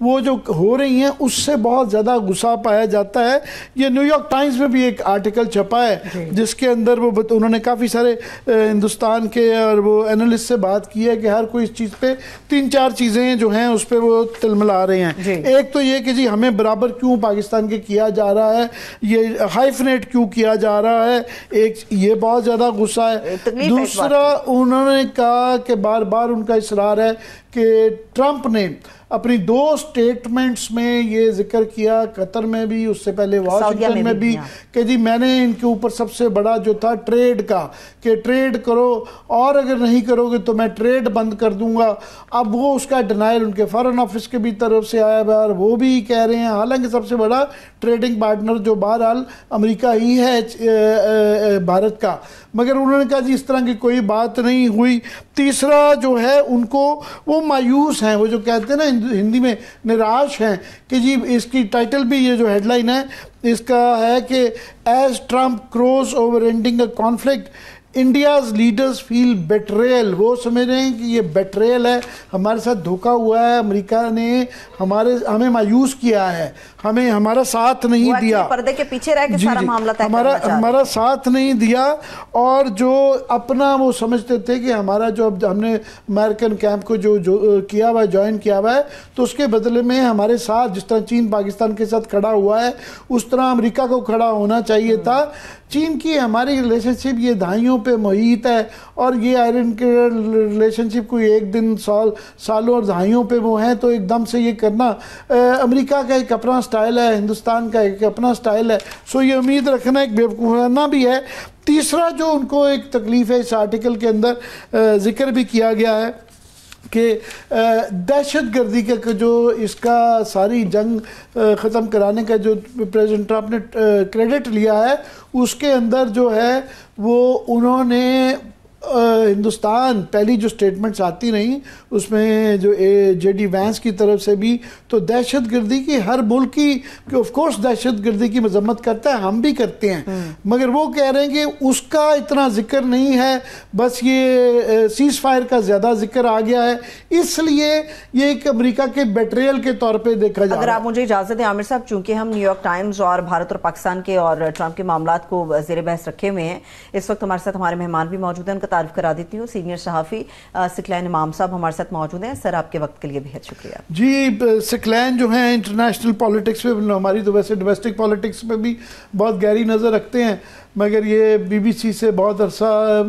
وہ جو ہو رہی ہیں اس سے بہت زیادہ غصہ پایا جاتا ہے. یہ نیو یارک ٹائمز میں بھی ایک آرٹیکل چھپا ہے جس کے اندر وہ انہوں نے کافی سارے ہندوستان کے اور وہ اینالسٹ سے بات کی ہے کہ ہر کوئی اس چیز پہ 3-4 چیزیں جو ہیں اس پہ وہ تلملا رہے ہیں. ایک تو یہ کہ جی ہمیں برابر کیوں پاکستان کے کیا جا رہا ہے, یہ ہائفنیٹ کیوں کیا جا رہا ہے, ایک یہ بہت زیادہ غصہ ہے. دوسرا انہوں نے کہا کہ بار بار ان کا اصرار ہے کہ ٹرمپ نے اپنی 2 سٹیٹمنٹس میں یہ ذکر کیا, قطر میں بھی, اس سے پہلے واشنگٹن میں بھی, کہ جی میں نے ان کے اوپر سب سے بڑا جو تھا ٹریڈ کا, کہ ٹریڈ کرو اور اگر نہیں کرو گے تو میں ٹریڈ بند کر دوں گا. اب وہ اس کا ڈینائل ان کے فارن آفس کے بھی طرف سے آیا ہے اور وہ بھی کہہ رہے ہیں, حالانکہ سب سے بڑا ٹریڈنگ پارٹنر جو بہرحال امریکہ ہی ہے بھارت کا, مگر انہوں نے کہا جی اس طرح کی کوئی بات نہیں ہوئی. تیسرا جو ہے ان کو وہ مایوس ہیں, وہ جو کہتے ہیں نا ہندی میں نراش ہیں, کہ جی اس کی ٹائٹل بھی یہ جو ہیڈ لائن ہے اس کا ہے کہ as Trump crows over ending a conflict India's leaders feel betrayal. وہ سمجھ رہے ہیں کہ یہ بیٹریل ہے, ہمارے ساتھ دھوکہ ہوا ہے, امریکہ نے ہمیں مایوس کیا ہے, ہمیں ہمارا ساتھ نہیں دیا, پردے کے پیچھے رہ کے سارا معاملہ طے کرنا چاہتے ہیں, ہمارا ساتھ نہیں دیا. اور جو اپنا وہ سمجھتے تھے کہ ہمارا جو ہم نے امریکن کیمپ کو جو کیا ہوا ہے, جوائن کیا ہوا ہے, تو اس کے بدلے میں ہمارے ساتھ جس طرح چین پاکستان کے ساتھ کھڑا ہوا ہے اس طرح امریکہ کو کھڑا ہونا چاہیے تھا. چین کی ہماری ریلیشن شپ یہ دہائیوں پہ محیط ہے, اور یہ آئرن کے ریلیشن شپ کوئی ایک دن سالوں اور دہائیوں پہ وہ ہیں, تو ایک دم سے یہ کرنا, امریکہ کا ایک اپنا سٹائل ہے, ہندوستان کا ایک اپنا سٹائل ہے, سو یہ امید رکھنا ایک بیوقوفانہ بھی ہے. تیسرا جو ان کو ایک تکلیف ہے اس آرٹیکل کے اندر ذکر بھی کیا گیا ہے کہ دہشت گردی کا جو اس کا ساری جنگ ختم کرانے کا جو پریزیڈنٹ ٹرمپ نے کریڈٹ لیا ہے, اس کے اندر جو ہے وہ انہوں نے ہندوستان پہلی جو سٹیٹمنٹس آتی رہیں اس میں جو جے ڈی وینس کی طرف سے بھی, تو دہشت گردی کی ہر ملک کی آف کورس دہشت گردی کی مذمت کرتا ہے, ہم بھی کرتے ہیں, مگر وہ کہہ رہے ہیں کہ اس کا اتنا ذکر نہیں ہے, بس یہ سیز فائر کا زیادہ ذکر آ گیا ہے, اس لیے یہ ایک امریکہ کے بیٹریل کے طور پہ دیکھا جا رہا ہے. اگر آپ مجھے اجازت دیں عامر صاحب, چونکہ ہم نیو یارک ٹائمز اور بھارت اور پاکستان کے اور ٹرمپ کے معاملات کو زیر بحث رکھے ہوئے ہیں, اس وقت ہمارے ساتھ ہمارے مہمان بھی موجود ہیں, ان کا تعارف کرا دیتی ہوں. سینئر صحافی سکلین امام صاحب ہمارے ساتھ موجود ہیں. سر آپ کے وقت کے لیے بہت شکریہ. جی سکلین جو ہیں انٹرنیشنل پالیٹکس میں, ہماری تو ویسے ڈومیسٹک پالیٹکس میں بھی بہت گہری نظر رکھتے ہیں, مگر یہ بی بی سی سے بہت عرصہ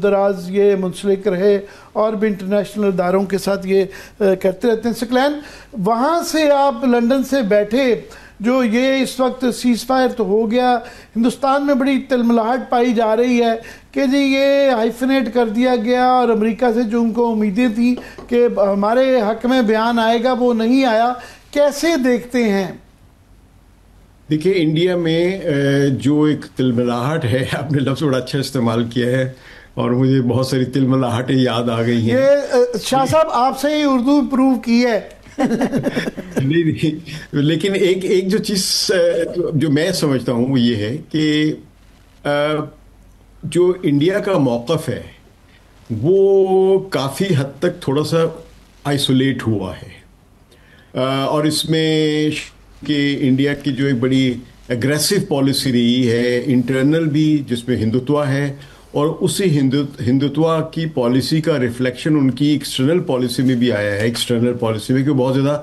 دراز یہ منسلک رہے اور بھی انٹرنیشنل اداروں کے ساتھ یہ کرتے رہتے ہیں. سکلین, وہاں سے آپ لنڈن سے بیٹھے, جو یہ اس وقت سیز فائر تو ہو گیا, ہندوستان میں بڑی تلملاہٹ پائی جا رہی ہے کہ جی یہ ہائفنیٹ کر دیا گیا, اور امریکہ سے جو ان کو امیدیں تھیں کہ ہمارے حق میں بیان آئے گا وہ نہیں آیا, کیسے دیکھتے ہیں؟ دیکھیے انڈیا میں جو ایک تلملاہٹ ہے, آپ نے لفظ بڑا اچھا استعمال کیا ہے اور مجھے بہت ساری تلملاہٹیں یاد آ گئی ہیں. یہ شاہ صاحب آپ سے ہی اردو پروو کی ہے. نہیں, لیکن ایک جو چیز جو میں سمجھتا ہوں وہ یہ ہے کہ جو انڈیا کا موقف ہے وہ کافی حد تک تھوڑا سا آئسولیٹ ہوا ہے, اور اس میں کہ انڈیا کی جو ایک بڑی اگریسو پالیسی رہی ہے انٹرنل بھی, جس میں ہندوتوا ہے, اور اسی ہندوتوا کی پالیسی کا ریفلیکشن ان کی ایکسٹرنل پالیسی میں بھی آیا ہے. ایکسٹرنل پالیسی میں کہ بہت زیادہ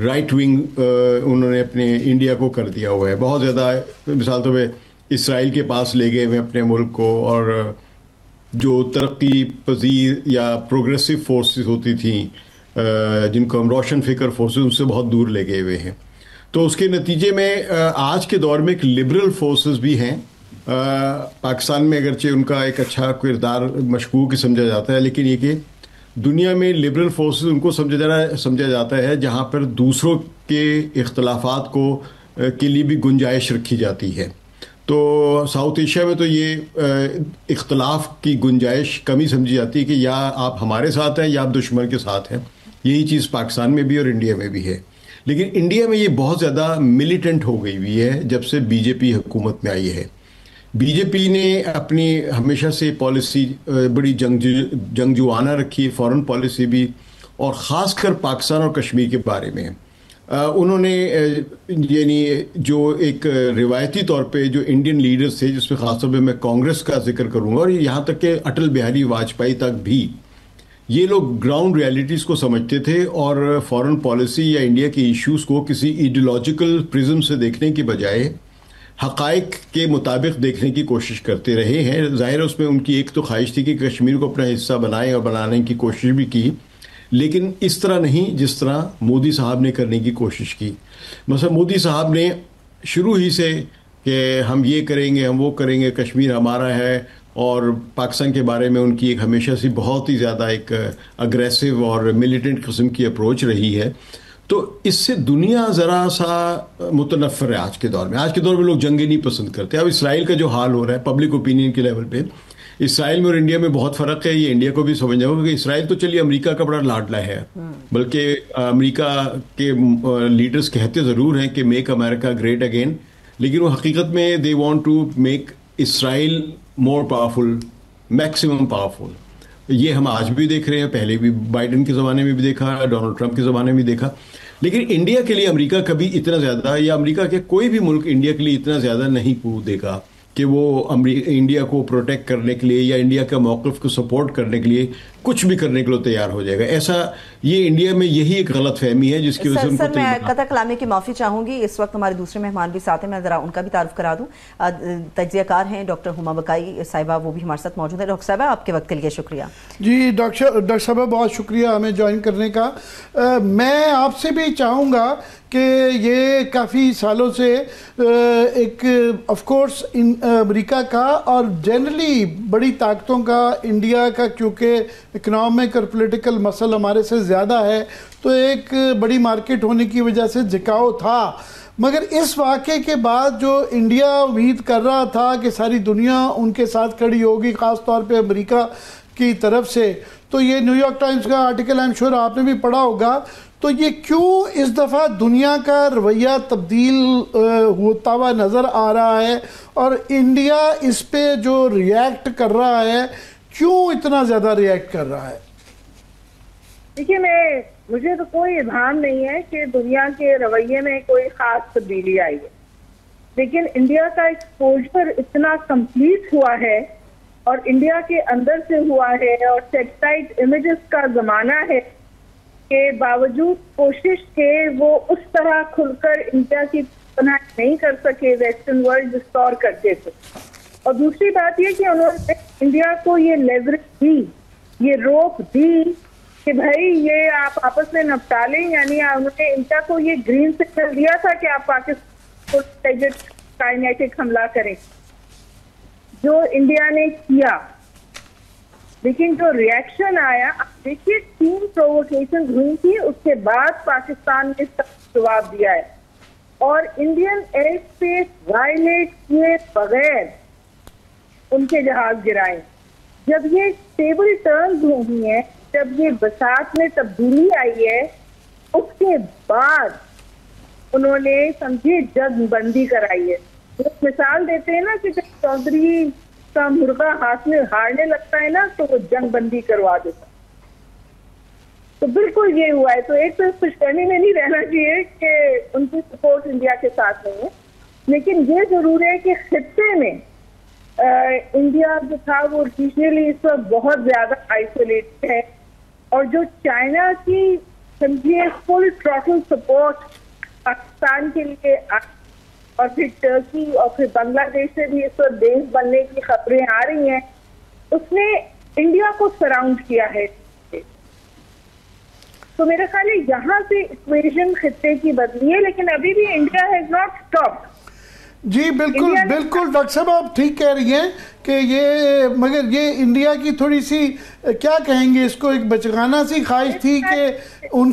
رائٹ ونگ انہوں نے اپنے انڈیا کو کر دیا ہوا ہے, بہت زیادہ مثال طور پہ اسرائیل کے پاس لے گئے ہوئے اپنے ملک کو, اور جو ترقی پذیر یا پروگریسو فورسز ہوتی تھیں جن کو ہم روشن فکر فورسز, ان سے بہت دور لے گئے ہوئے ہیں. تو اس کے نتیجے میں آج کے دور میں ایک لبرل فورسز بھی ہیں پاکستان میں, اگرچہ ان کا ایک اچھا کردار مشکوک سمجھا جاتا ہے, لیکن یہ کہ دنیا میں لبرل فورسز ان کو سمجھا جاتا ہے جہاں پر دوسروں کے اختلافات کے لیے بھی گنجائش رکھی جاتی ہے. تو ساؤتھ ایشیا میں تو یہ اختلاف کی گنجائش کمی سمجھی جاتی ہے کہ یا آپ ہمارے ساتھ ہیں یا آپ دشمن کے ساتھ ہیں. یہی چیز پاکستان میں بھی اور انڈیا میں بھی ہے. لیکن انڈیا میں یہ بہت زیادہ ملیٹنٹ ہو گئی ہوئی ہے جب سے بی جے پی حکومت میں آئی ہے. بی جے پی نے اپنی ہمیشہ سے پالیسی بڑی جنگجوانہ رکھی ہے, فورن پالیسی بھی, اور خاص کر پاکستان اور کشمیر کے بارے میں. انہوں نے یعنی جو ایک روایتی طور پہ جو انڈین لیڈرز تھے، جس میں خاص طور پہ میں کانگریس کا ذکر کروں گا، اور یہاں تک کہ اٹل بہاری واجپئی تک بھی، یہ لوگ گراؤنڈ ریالٹیز کو سمجھتے تھے اور فارن پالیسی یا انڈیا کے ایشوز کو کسی ایڈیولوجیکل پرزم سے دیکھنے کی بجائے حقائق کے مطابق دیکھنے کی کوشش کرتے رہے ہیں. ظاہر اس میں ان کی ایک تو خواہش تھی کہ کشمیر کو اپنا حصہ بنائیں اور بنانے کی کوشش بھی کی، لیکن اس طرح نہیں جس طرح مودی صاحب نے کرنے کی کوشش کی. مثلا مودی صاحب نے شروع ہی سے کہ ہم یہ کریں گے، ہم وہ کریں گے، کشمیر ہمارا ہے، اور پاکستان کے بارے میں ان کی ایک ہمیشہ سے بہت ہی زیادہ ایک اگریسو اور ملیٹنٹ قسم کی اپروچ رہی ہے. تو اس سے دنیا ذرا سا متنفر ہے آج کے دور میں. آج کے دور میں لوگ جنگیں نہیں پسند کرتے. اب اسرائیل کا جو حال ہو رہا ہے پبلک اوپینین کے لیول پہ، اسرائیل میں اور انڈیا میں بہت فرق ہے. یہ انڈیا کو بھی سمجھنا ہوگا کہ اسرائیل تو چلیے امریکہ کا بڑا لاڈلا ہے، بلکہ امریکہ کے لیڈرز کہتے ضرور ہیں کہ میک امریکہ گریٹ اگین، لیکن وہ حقیقت میں they want to make Israel more powerful, maximum powerful. یہ ہم آج بھی دیکھ رہے ہیں، پہلے بھی بائیڈن کے زمانے میں بھی دیکھا، ڈونلڈ ٹرمپ کے زمانے میں بھی دیکھا. لیکن انڈیا کے لیے امریکہ کبھی اتنا زیادہ، یا امریکہ کے کوئی بھی ملک انڈیا کے لیے اتنا زیادہ نہیں کود دے گا کہ وہ انڈیا کو پروٹیکٹ کرنے کے لیے یا انڈیا کا موقف کو سپورٹ کرنے کے لیے کچھ بھی کرنے کے لیے تیار ہو جائے گا. ایسا یہ انڈیا میں یہی ایک غلط فہمی ہے جس کی وجہ سے سر میں قطع کلامی کی معافی چاہوں گی. اس وقت ہمارے دوسرے مہمان بھی ساتھ ہیں، میں ذرا ان کا بھی تعارف کرا دوں. تجزیہ کار ہیں ڈاکٹر ہما بقائی صاحبہ، وہ بھی ہمارے ساتھ موجود ہیں. ڈاکٹر صاحبہ آپ کے وقت کے لیے شکریہ. جی ڈاکٹر صاحبہ بہت شکریہ ہمیں جوائن کرنے کا. میں آپ سے بھی چاہوں گا کہ یہ کافی سالوں سے ایک آف کورس امریکہ کا اور جنرلی بڑی طاقتوں کا، انڈیا کا کیونکہ اکنامک اور پولیٹیکل مسئلہ ہمارے سے زیادہ ہے تو ایک بڑی مارکیٹ ہونے کی وجہ سے جھکاؤ تھا. مگر اس واقعے کے بعد جو انڈیا امید کر رہا تھا کہ ساری دنیا ان کے ساتھ کھڑی ہوگی، خاص طور پہ امریکہ کی طرف سے، تو یہ نیو یارک ٹائمز کا آرٹیکل I'm sure آپ نے بھی پڑھا ہوگا. تو یہ کیوں اس دفعہ دنیا کا رویہ تبدیل ہوتا ہوا نظر آ رہا ہے، اور انڈیا اس پہ جو ریاکٹ کر رہا ہے کیوں اتنا زیادہ ریاکٹ کر رہا ہے؟ دیکھیے مجھے تو کوئی ابہام نہیں ہے کہ دنیا کے رویے میں کوئی خاص تبدیلی آئی ہے، لیکن انڈیا کا ایکسپوجر اتنا کمپلیٹ ہوا ہے اور انڈیا کے اندر سے ہوا ہے، اور سیٹلائٹ امیجز کا زمانہ ہے کہ باوجود کوشش کے وہ اس طرح کھل کر انڈیا کی پناہ نہیں کر سکے ویسٹرن ورلڈ جس طور کرتے تھے. اور دوسری بات یہ کہ انہوں نے انڈیا کو یہ لیوریج دی، یہ روپ دی کہ بھائی یہ آپ آپس میں نپٹا لیں. یعنی انہوں نے انڈیا کو یہ گرین سگنل دیا تھا کہ آپ پاکستان کو کائنیٹک حملہ کریں، جو انڈیا نے کیا. لیکن جو ریاکشن آیا، آپ دیکھیے 3 پرووکیشن ہوئی تھی، اس کے بعد پاکستان نے جواب دیا ہے اور انڈین ایئر اسپیس وائلیٹ کیے بغیر ان کے جہاز گرائے. جب یہ ٹیبل ٹرنز ہوئی ہیں، جب یہ بساط میں تبدیلی آئی ہے، اس کے بعد انہوں نے سمجھے جنگ بندی کرائی ہے. ایک مثال دیتے ہیں نا کہ جب چودھری کا مرغا ہاتھ میں ہارنے لگتا ہے نا تو وہ جنگ بندی کروا دیتا. تو بالکل یہ ہوا ہے. تو ایک تو خوش فہمی میں نہیں رہنا چاہیے کہ ان کی سپورٹ انڈیا کے ساتھ نہیں ہے، لیکن یہ ضرور ہے کہ خطے میں انڈیا جو تھا وہ ریجنلی اس وقت بہت زیادہ آئسولیٹڈ ہے، اور جو چائنا کی سمجھیے فل ٹروٹل سپورٹ پاکستان کے لیے، اور پھر ٹرکی اور پھر بنگلہ دیش سے بھی اس وقت دیش بننے کی خبریں آ رہی ہیں، اس نے انڈیا کو سراؤنڈ کیا ہے. تو میرا خیال ہے یہاں سے ایکویژن خطے کی بدلی ہے، لیکن ابھی بھی انڈیا ہیز ناٹ اسٹاپڈ. جی بالکل بالکل ڈاکٹر صاحب آپ ٹھیک کہہ رہی ہیں کہ یہ مگر یہ انڈیا کی تھوڑی سی کیا کہیں گے اس کو ایک بچگانہ سی خواہش تھی کہ ان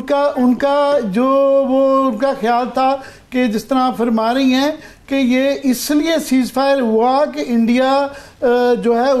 کا جو وہ ان کا خیال تھا کہ جس طرح آپ فرما رہی ہیں کہ یہ اس لیے سیز فائر ہوا کہ انڈیا جو ہے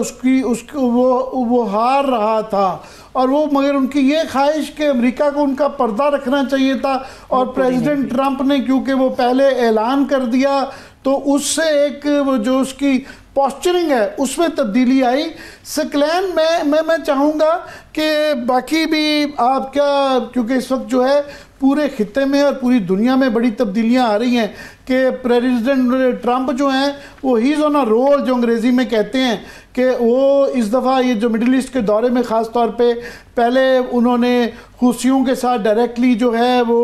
وہ ہار رہا تھا، اور وہ مگر ان کی یہ خواہش کہ امریکہ کو ان کا پردہ رکھنا چاہیے تھا، اور پریزیڈنٹ ٹرمپ نے کیونکہ وہ پہلے اعلان کر دیا تو اس سے ایک وہ جو اس کی پوسچرنگ ہے اس میں تبدیلی آئی. سکلین میں چاہوں گا کہ باقی بھی آپ کیا، کیونکہ اس وقت جو ہے پورے خطے میں اور پوری دنیا میں بڑی تبدیلیاں آ رہی ہیں کہ پریزیڈنٹ ٹرمپ جو ہیں وہ ہیز آن اے رول، جو انگریزی میں کہتے ہیں، کہ وہ اس دفعہ یہ جو مڈل ایسٹ کے دورے میں خاص طور پہ پہلے انہوں نے حوثیوں کے ساتھ ڈائریکٹلی جو ہے وہ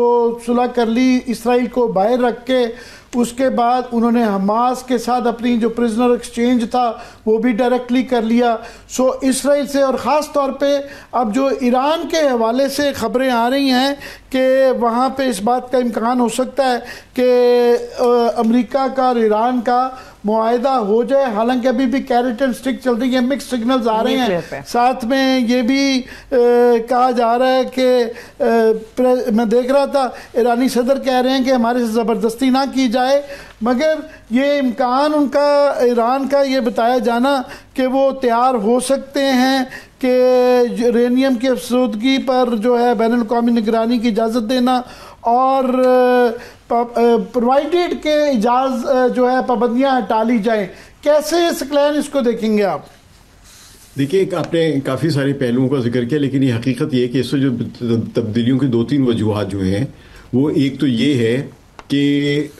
صلح کر لی اسرائیل کو باہر رکھ کے، اس کے بعد انہوں نے حماس کے ساتھ اپنی جو پرزنر ایکسچینج تھا وہ بھی ڈائریکٹلی کر لیا. سو اسرائیل سے، اور خاص طور پہ اب جو ایران کے حوالے سے خبریں آ رہی ہیں کہ وہاں پہ اس بات کا امکان ہو سکتا ہے کہ امریکا کا اور ایران کا معاہدہ ہو جائے، حالانکہ ابھی بھی کیرٹ اینڈ سٹک چل رہی ہے، مکس سگنلز آ رہے ہیں. ساتھ میں یہ بھی کہا جا رہا ہے کہ میں دیکھ رہا تھا ایرانی صدر کہہ رہے ہیں کہ ہمارے سے زبردستی نہ کی جائے، مگر یہ امکان ان کا ایران کا یہ بتایا جانا کہ وہ تیار ہو سکتے ہیں کہ یورینیم کی افزودگی پر جو ہے بین الاقوامی نگرانی کی اجازت دینا، اور پرووائڈیڈ کے اجاز جو ہے پابندیاں ہٹا لی جائیں. کیسے سکلین اس کو دیکھیں گے آپ؟ دیکھیے، آپ نے کافی سارے پہلوؤں کا ذکر کیا، لیکن یہ حقیقت یہ ہے کہ اس سے جو تبدیلیوں کی 2-3 وجوہات جو ہیں وہ ایک تو یہ ہے کہ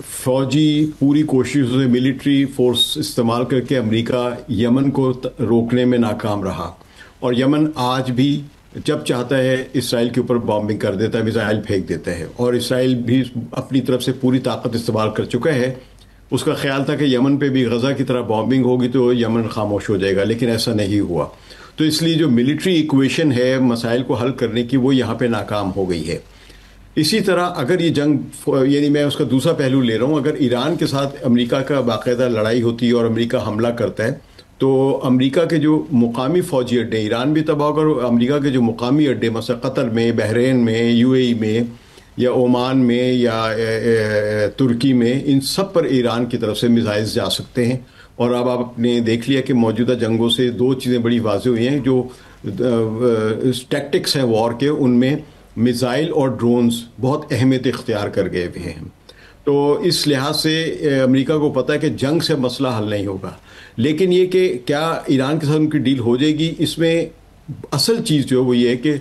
فوجی پوری کوششوں سے ملٹری فورس استعمال کر کے امریکہ یمن کو روکنے میں ناکام رہا، اور یمن آج بھی جب چاہتا ہے اسرائیل کے اوپر بامبنگ کر دیتا ہے، میزائل پھینک دیتا ہے، اور اسرائیل بھی اپنی طرف سے پوری طاقت استعمال کر چکا ہے. اس کا خیال تھا کہ یمن پہ بھی غزہ کی طرح بامبنگ ہوگی تو یمن خاموش ہو جائے گا، لیکن ایسا نہیں ہوا. تو اس لیے جو ملٹری ایکویشن ہے مسائل کو حل کرنے کی وہ یہاں پہ ناکام ہو گئی ہے. اسی طرح اگر یہ جنگ، یعنی میں اس کا دوسرا پہلو لے رہا ہوں، اگر ایران کے ساتھ امریکہ کا باقاعدہ لڑائی ہوتی ہے اور امریکہ حملہ کرتا ہے تو امریکہ کے جو مقامی فوجی اڈے، ایران بھی تباہ ہوگا، اور امریکہ کے جو مقامی اڈے مثلا قطر میں، بحرین میں، UAE میں، یا عمان میں، یا ترکی میں، ان سب پر ایران کی طرف سے میزائلز جا سکتے ہیں. اور اب آپ نے دیکھ لیا کہ موجودہ جنگوں سے 2 چیزیں بڑی واضح ہوئی ہیں. جو ٹیکٹکس ہیں وار کے، ان میں میزائل اور ڈرونز بہت اہمیت اختیار کر گئے ہوئے ہیں. تو اس لحاظ سے امریکہ کو پتہ ہے کہ جنگ سے مسئلہ حل نہیں ہوگا، لیکن یہ کہ کیا ایران کے ساتھ ان کی ڈیل ہو جائے گی، اس میں اصل چیز جو ہے وہ یہ ہے کہ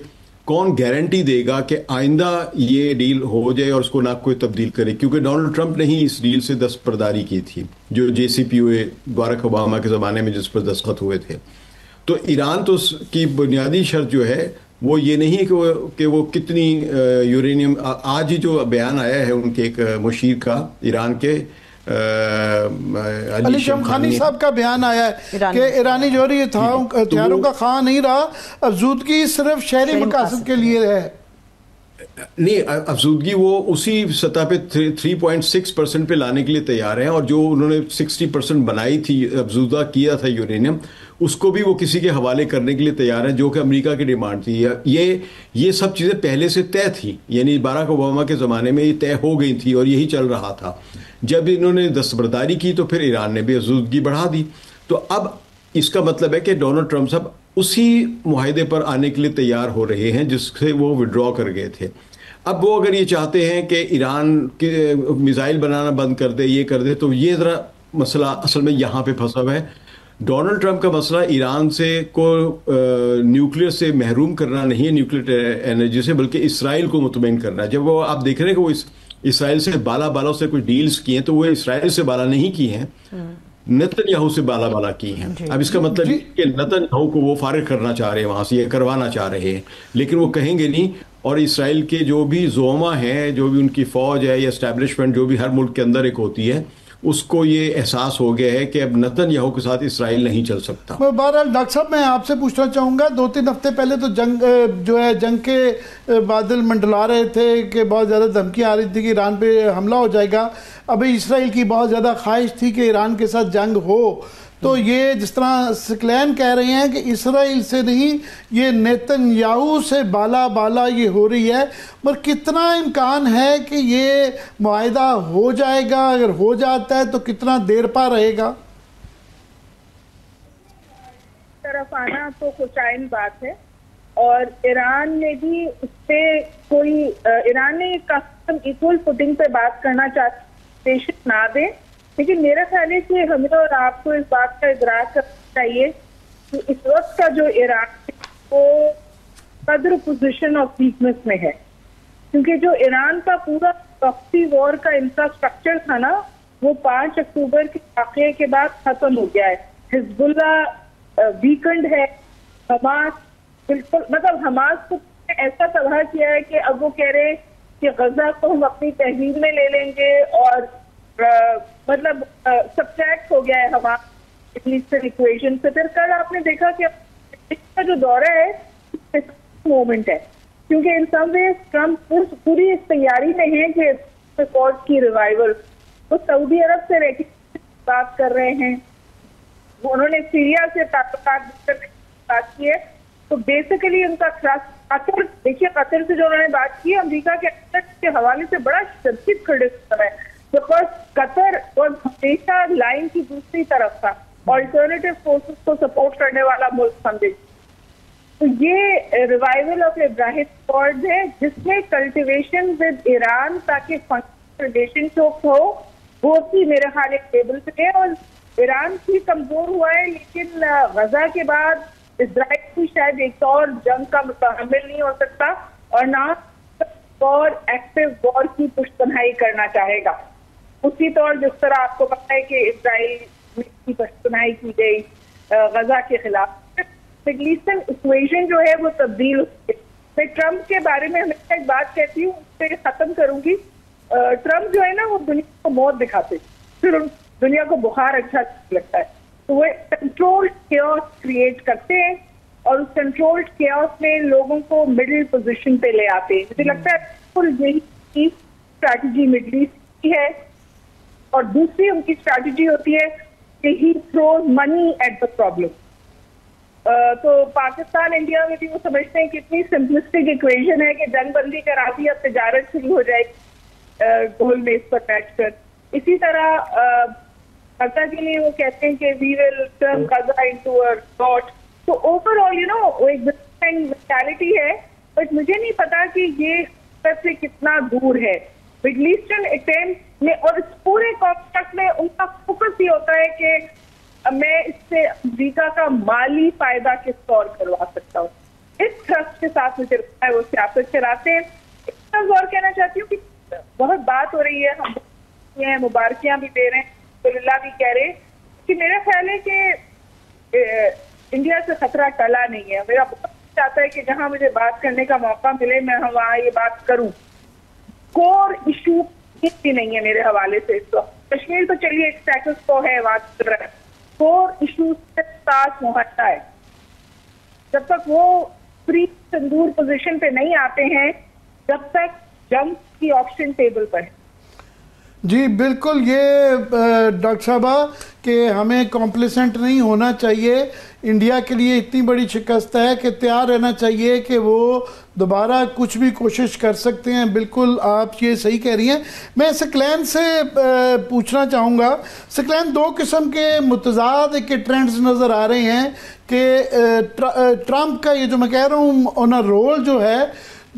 کون گارنٹی دے گا کہ آئندہ یہ ڈیل ہو جائے اور اس کو نہ کوئی تبدیل کرے. کیونکہ ڈونلڈ ٹرمپ نے ہی اس ڈیل سے دستبرداری کی تھی، جو JCPOA باراک اوباما کے زمانے میں جس پر دستخط ہوئے تھے. تو ایران تو اس کی بنیادی شرط جو ہے وہ یہ نہیں ہے کہ وہ کتنی یورینیم، آج ہی جو بیان آیا ہے ان کے ایک مشیر کا، ایران کے علی شمخانی صاحب کا بیان آیا ہے کہ ایرانی جوہری ہتھیاروں کا خواہاں نہیں رہا، افزودگی صرف شہری مقاصد کے لیے ہے. نہیں، افزودگی وہ اسی سطح پہ 3.6% پہ لانے کے لیے تیار ہیں، اور جو انہوں نے 60% بنائی تھی، افزودہ کیا تھا یورینیم، اس کو بھی وہ کسی کے حوالے کرنے کے لیے تیار ہیں، جو کہ امریکہ کی ڈیمانڈ تھی. یہ سب چیزیں پہلے سے طے تھی، یعنی باراک اوباما کے زمانے میں یہ طے ہو گئی تھی اور یہی چل رہا تھا. جب انہوں نے دستبرداری کی تو پھر ایران نے بھی افزودگی بڑھا دی. تو اب اس کا مطلب ہے کہ ڈونلڈ ٹرمپ صاحب اسی معاہدے پر آنے کے لیے تیار ہو رہے ہیں جس سے وہ وڈرا کر گئے تھے. اب وہ اگر یہ چاہتے ہیں کہ ایران کے میزائل بنانا بند کر دے، یہ کر دے، تو یہ ذرا مسئلہ اصل میں یہاں پہ پھنسا ہوا ہے. ڈونلڈ ٹرمپ کا مسئلہ ایران سے کو نیوکلیئر سے محروم کرنا نہیں ہے، نیوکلیئر انرجی سے، بلکہ اسرائیل کو مطمئن کرنا ہے. جب وہ آپ دیکھ رہے ہیں کہ وہ اسرائیل سے بالا سے کچھ ڈیلز کی ہیں، تو وہ اسرائیل سے بالا نہیں کی ہیں، نتن یاہو سے بالا کی ہیں. اب اس کا مطلب یہ کہ نتن یاہو کو وہ فارغ کرنا چاہ رہے ہیں، وہاں سے یہ کروانا چاہ رہے ہیں، لیکن وہ کہیں گے نہیں. اور اسرائیل کے جو بھی زعما ہیں، جو بھی ان کی فوج ہے یا اسٹیبلشمنٹ جو بھی ہر ملک کے اندر ایک ہوتی ہے، اس کو یہ احساس ہو گیا ہے کہ اب نتن یاہو کے ساتھ اسرائیل نہیں چل سکتا. بہرحال ڈاکٹر صاحب میں آپ سے پوچھنا چاہوں گا، 2-3 ہفتے پہلے تو جنگ کے بادل منڈلا رہے تھے کہ بہت زیادہ دھمکی آ رہی تھی کہ ایران پہ حملہ ہو جائے گا. ابھی اسرائیل کی بہت زیادہ خواہش تھی کہ ایران کے ساتھ جنگ ہو. تو یہ جس طرح سکلین کہہ رہے ہیں کہ اسرائیل سے نہیں، یہ نیتن یاہو سے بالا یہ ہو رہی ہے، مگر کتنا امکان ہے کہ یہ معاہدہ ہو جائے گا؟ اگر ہو جاتا ہے تو کتنا دیر پا رہے گا؟ طرف آنا تو خوشائن بات ہے، اور ایران نے بھی اس پہ ایران نے ایکول فوٹنگ پہ بات کرنا پیشن نہ دے. لیکن میرا خیال ہے کہ ہمیں اور آپ کو اس بات کا ادراک کرنا چاہیے کہ اس وقت کا جو ایران ہے وہ قدر پوزیشن آف ویکنس میں ہے. کیونکہ جو ایران کا پورا پراکسی وار کا انفراسٹرکچر تھا نا وہ 5 اکتوبر کے واقعے کے بعد ختم ہو گیا ہے. حزب اللہ ویکنڈ ہے, حماس بالکل مطلب حماس کو ایسا تباہ کیا ہے کہ اب وہ کہہ رہے ہیں کہ غزہ کو ہم اپنی تحریر میں لے لیں گے, اور مطلب سبٹریکٹ ہو گیا ہے حماس ایٹلیسٹن ایکویشن سے. پھر کل آپ نے دیکھا کہ کا جو دورہ ہے مومنٹ ہے, کیونکہ ان سم ویز ٹرمپ پوری اس تیاری میں ہے کہ ریکارڈ کی ریوائول. وہ سعودی عرب سے بات کر رہے ہیں, انہوں نے سیریا سے بات کی ہے. تو بیسیکلی ان کا قطر, دیکھیے قطر سے جو انہوں نے بات کی امریکہ کے حوالے سے بڑا شدید کرٹیسزم ہے, بیکاز قطر اور ہمیشہ لائن کی دوسری طرف تھا, آلٹرنیٹو فورسز کو سپورٹ کرنے والا ملک سمجھے. تو یہ ریوائول آف ابراہیم اکارڈ ہے جس میں کلٹیویشن ود ایران تاکہ فنکشنل ریلیشن شپ ہو, وہ بھی میرے خیال ایک ٹیبل پہ ہے. اور ایران بھی کمزور ہوا ہے, لیکن غزہ کے بعد اسرائیل بھی شاید ایک اور جنگ کا متحمل نہیں ہو سکتا, اور نہ اور ایکٹیو وار کی پشت پناہی کرنا چاہے گا. اسی طور جس طرح آپ کو پتا ہے کہ اسرائیل کی پشت پناہی کی گئی غزہ کے خلاف, مڈل ایسٹرن ایکویشن جو ہے وہ تبدیل ہو گئی. میں ٹرمپ کے بارے میں ہمیشہ ایک بات کہتی ہوں, اس سے ختم کروں گی. ٹرمپ جو ہے نا وہ دنیا کو موت دکھاتے, پھر دنیا کو بخار اچھا لگتا ہے. تو وہ کنٹرول کیوس کریٹ کرتے ہیں, اور اس کنٹرول کیوس میں لوگوں کو مڈل پوزیشن پہ لے آتے ہیں. مجھے لگتا ہے بالکل یہی اسٹریٹجی مڈل ایسٹ کی ہے. اور دوسری ان کی اسٹریٹجی ہوتی ہے کہ he throws money at the problem. تو پاکستان انڈیا میں بھی وہ سمجھتے ہیں کہ اتنی سمپلسٹک ایکویشن ہے کہ جنگ بندی کرا دی, اب تجارت شروع ہو جائے گی گول میز پر بیٹھ کر. اسی طرح غزہ کے لیے وہ کہتے ہیں کہ we will turn Gaza into a dot. تو اوور آل یو نو وہ ایک مینٹالٹی ہے, بٹ مجھے نہیں پتا کہ یہ سب سے کتنا دور ہے مڈل ایسٹرن اٹیمپٹ میں. اور اس پورے کانٹیکسٹ میں ان کا فوکس یہ ہوتا ہے کہ میں اس سے امریکہ کا مالی فائدہ کس طور کروا سکتا ہوں. اس تھرسٹ کے ساتھ مجھے لگتا ہے وہ سیاست چلاتے ہیں. اس اور کہنا چاہتی ہوں کہ بہت بات ہو رہی ہے, ہم مبارکیاں بھی دے رہے ہیں, اللہ بھی کہہ رہے ہیں, کہ میرا خیال ہے کہ انڈیا سے خطرہ ٹلا نہیں ہے. میرا بہت چاہتا ہے کہ جہاں مجھے بات کرنے کا موقع ملے میں وہاں یہ بات کروں. کور ایشو بھی نہیں ہے میرے حوالے سے. اس وقت کشمیر تو چلیے ایک اسٹیٹس کو ہے, بات کر رہا ہے. کور ایشو سے ساتھ معاہدہ ہے. جب تک وہ فری تندور پوزیشن پہ نہیں آتے ہیں, جب تک جنگ کی آپشن ٹیبل پر ہے. جی بالکل, یہ ڈاکٹر صاحبہ کہ ہمیں کمپلیسنٹ نہیں ہونا چاہیے. انڈیا کے لیے اتنی بڑی شکست ہے کہ تیار رہنا چاہیے کہ وہ دوبارہ کچھ بھی کوشش کر سکتے ہیں. بالکل آپ یہ صحیح کہہ رہی ہیں. میں سکلین سے پوچھنا چاہوں گا, سکلین دو قسم کے متضاد کے ٹرینڈز نظر آ رہے ہیں کہ ٹرمپ کا یہ جو میں کہہ رہا ہوں آن رول جو ہے,